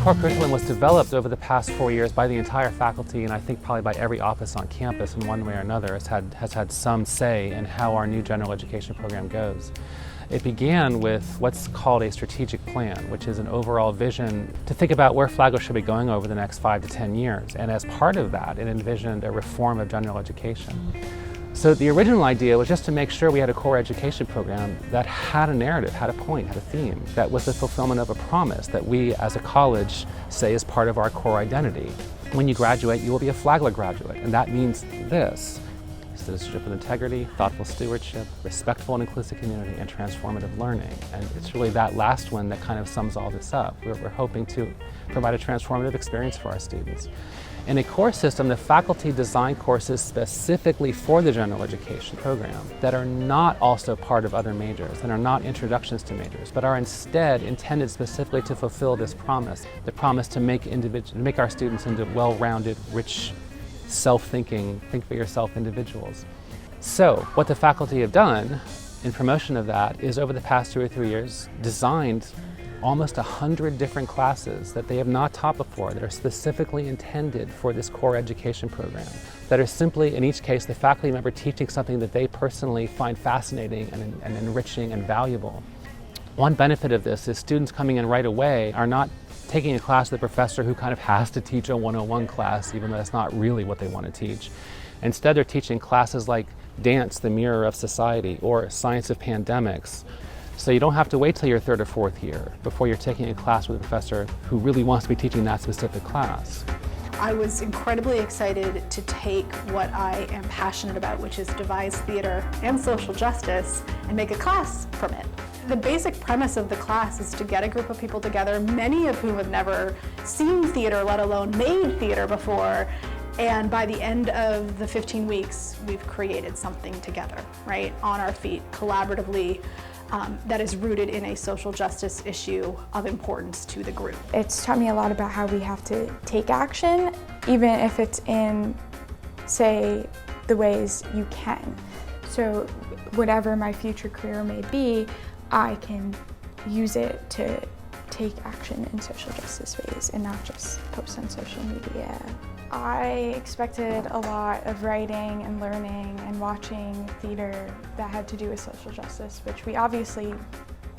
core curriculum was developed over the past 4 years by the entire faculty, and I think probably by every office on campus in one way or another has had some say in how our new general education program goes. It began with what's called a strategic plan, which is an overall vision to think about where Flagler should be going over the next 5 to 10 years. And as part of that, it envisioned a reform of general education. So the original idea was just to make sure we had a core education program that had a narrative, had a point, had a theme, that was the fulfillment of a promise that we as a college say is part of our core identity. When you graduate, you will be a Flagler graduate, and that means this: citizenship with integrity, thoughtful stewardship, respectful and inclusive community, and transformative learning. And it's really that last one that kind of sums all this up. We're hoping to provide a transformative experience for our students. In a course system, the faculty design courses specifically for the general education program that are not also part of other majors and are not introductions to majors, but are instead intended specifically to fulfill this promise, the promise to make our students into well-rounded, rich, self-thinking, think-for-yourself individuals. So what the faculty have done in promotion of that is, over the past 2 or 3 years, designed almost 100 different classes that they have not taught before that are specifically intended for this core education program, that are simply, in each case, the faculty member teaching something that they personally find fascinating and enriching and valuable. One benefit of this is students coming in right away are not taking a class with a professor who kind of has to teach a 101 class, even though that's not really what they want to teach. Instead, they're teaching classes like Dance, the Mirror of Society, or Science of Pandemics. So you don't have to wait till your 3rd or 4th year before you're taking a class with a professor who really wants to be teaching that specific class. I was incredibly excited to take what I am passionate about, which is devised theater and social justice, and make a class from it. The basic premise of the class is to get a group of people together, many of whom have never seen theater, let alone made theater before, and by the end of the 15 weeks, we've created something together, right, on our feet, collaboratively, that is rooted in a social justice issue of importance to the group. It's taught me a lot about how we have to take action, even if it's in, say, the ways you can. So whatever my future career may be, I can use it to take action in social justice ways and not just post on social media. I expected a lot of writing and learning and watching theater that had to do with social justice, which we obviously,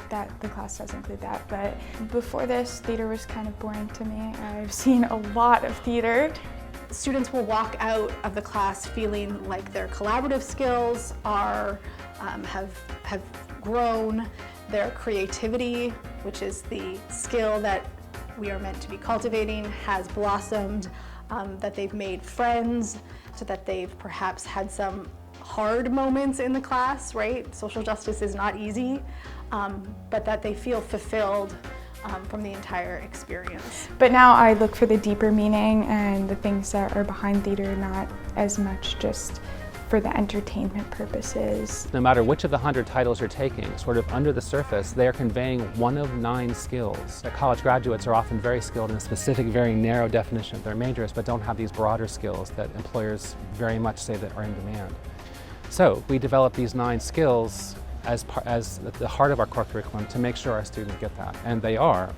the class does include that, but before this, theater was kind of boring to me. I've seen a lot of theater. Students will walk out of the class feeling like their collaborative skills are, have grown, their creativity, which is the skill that we are meant to be cultivating, has blossomed, that they've made friends, so that they've perhaps had some hard moments in the class, right? Social justice is not easy, but that they feel fulfilled from the entire experience. But now I look for the deeper meaning and the things that are behind theater, not as much just for the entertainment purposes. No matter which of the 100 titles you're taking, sort of under the surface, they are conveying one of 9 skills. College graduates are often very skilled in a specific, very narrow definition of their majors, but don't have these broader skills that employers very much say that are in demand. So we develop these 9 skills as the heart of our core curriculum to make sure our students get that. And they are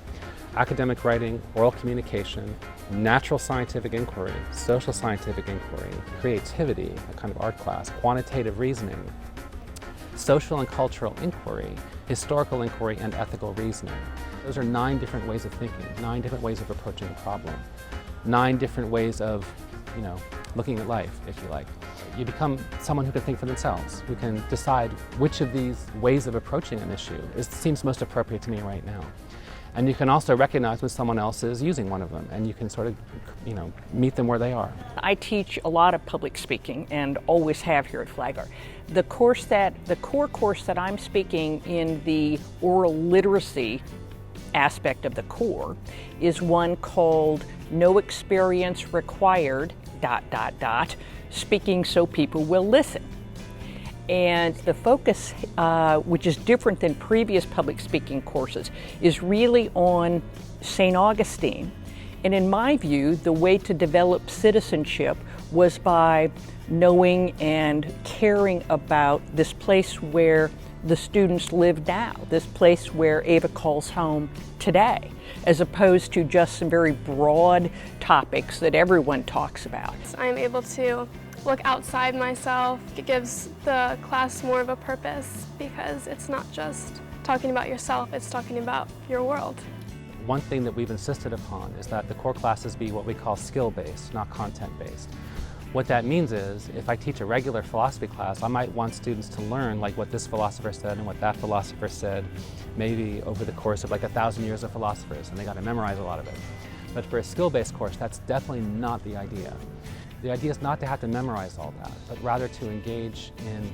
academic writing, oral communication, natural scientific inquiry, social scientific inquiry, creativity, a kind of art class, quantitative reasoning, social and cultural inquiry, historical inquiry, and ethical reasoning. Those are 9 different ways of thinking, 9 different ways of approaching a problem, 9 different ways of, looking at life, if you like. You become someone who can think for themselves, who can decide which of these ways of approaching an issue seems most appropriate to me right now. And you can also recognize when someone else is using one of them, and you can sort of, meet them where they are. I teach a lot of public speaking and always have here at Flagler. The core course that I'm speaking in the oral literacy aspect of the core is one called No Experience Required, ... Speaking So People Will Listen. And the focus, which is different than previous public speaking courses, is really on St. Augustine. And in my view, the way to develop citizenship was by knowing and caring about this place where the students live now, this place where Ava calls home today, as opposed to just some very broad topics that everyone talks about. I'm able to look outside myself. It gives the class more of a purpose because it's not just talking about yourself, it's talking about your world. One thing that we've insisted upon is that the core classes be what we call skill-based, not content-based. What that means is, if I teach a regular philosophy class, I might want students to learn like what this philosopher said and what that philosopher said, maybe over the course of like 1,000 years of philosophers, and they got to memorize a lot of it. But for a skill-based course, that's definitely not the idea. The idea is not to have to memorize all that, but rather to engage in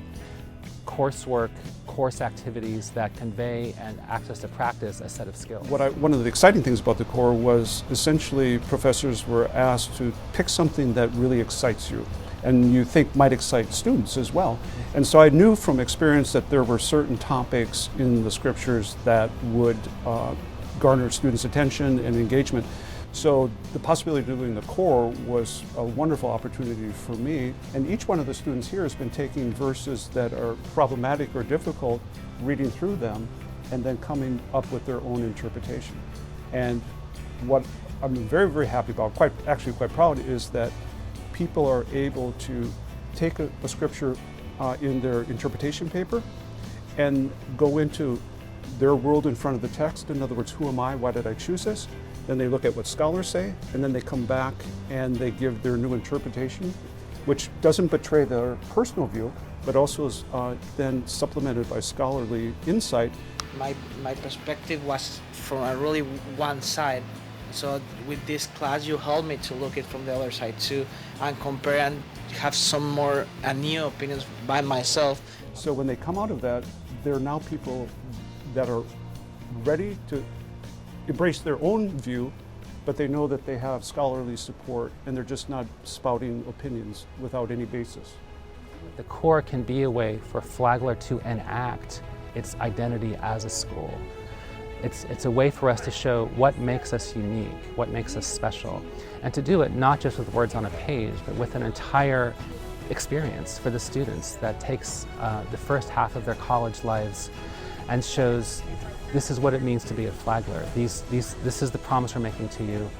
coursework, course activities that convey and access to practice a set of skills. One of the exciting things about the core was essentially professors were asked to pick something that really excites you and you think might excite students as well. And so I knew from experience that there were certain topics in the scriptures that would garner students' attention and engagement. So the possibility of doing the core was a wonderful opportunity for me. And each one of the students here has been taking verses that are problematic or difficult, reading through them, and then coming up with their own interpretation. And what I'm very, very happy about, actually quite proud, is that people are able to take a scripture in their interpretation paper and go into their world in front of the text. In other words, who am I? Why did I choose this? Then they look at what scholars say, and then they come back and they give their new interpretation, which doesn't betray their personal view, but also is then supplemented by scholarly insight. My perspective was from a really one side. So with this class, you help me to look it from the other side too, and compare and have some more new opinions by myself. So when they come out of that, they're now people that are ready to embrace their own view, but they know that they have scholarly support and they're just not spouting opinions without any basis. The core can be a way for Flagler to enact its identity as a school. It's a way for us to show what makes us unique, what makes us special, and to do it not just with words on a page, but with an entire experience for the students that takes the first half of their college lives and shows this is what it means to be at Flagler. This is the promise we're making to you.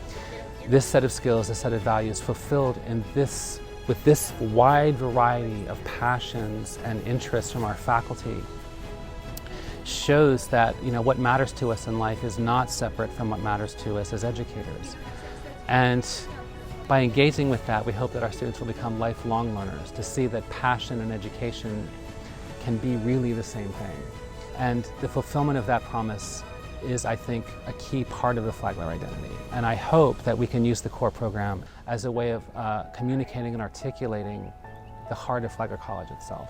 This set of skills, this set of values fulfilled in this, with this wide variety of passions and interests from our faculty, shows that what matters to us in life is not separate from what matters to us as educators. And by engaging with that, we hope that our students will become lifelong learners, to see that passion and education can be really the same thing. And the fulfillment of that promise is, I think, a key part of the Flagler identity. And I hope that we can use the core program as a way of communicating and articulating the heart of Flagler College itself.